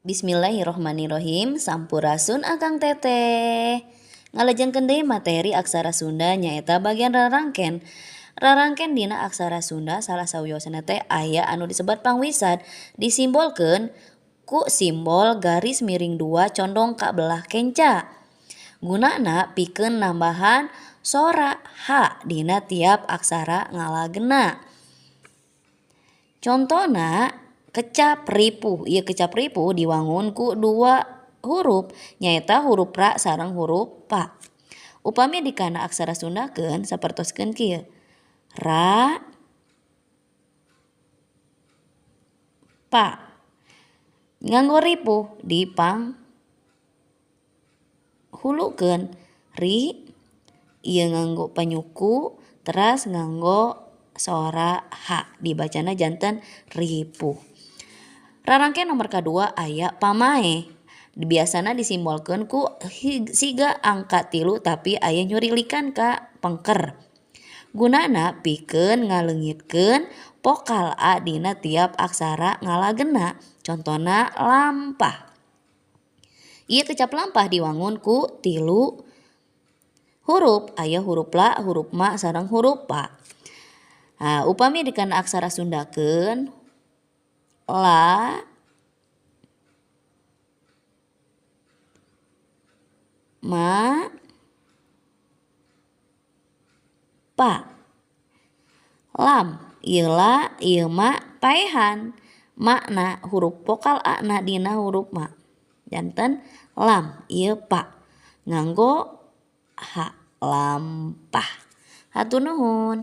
Bismillahirrohmanirrohim. Sampurasun akang teteh. Ngalajengkeun deui materi aksara Sunda nyaeta bagian rarangken. Rarangken dina aksara Sunda salah sawiosana teh aya anu disebat pangwisad disimbolkeun ku simbol garis miring 2 condong ka belah kenca. Gunana pikeun nambahan sora H dina tiap aksara ngalageuna. Contona kecap ripuh. Ieu kecap ripuh diwangun ku 2 huruf nyaeta huruf ra sareng huruf pa. Upami dikana aksara Sundakeun sapertoskeun kieu. Ra pa. Nganggo ripuh dipang hulukeun ri ieu nganggo panyuku teras nganggo sora H dibacana janten ripuh. Rarangken nomor kadua aya pamae. Biasana disimbolkeun ku siga angka 3 tapi aya nyurilikan ka pengker. Gunana pikeun ngaleungitkeun vokal A dina tiap aksara ngalageuna. Contona lampah. Ieu kecap lampah diwangun ku 3 huruf. Aya huruf la, huruf ma sareng huruf pa. Upami dikana aksara Sundakeun la ma pa. Lam ieu la ieu ma paehan. Makna huruf vokal A na dina huruf ma. Janten lam ieu pa. Nganggo H lampah. Hatur nuhun.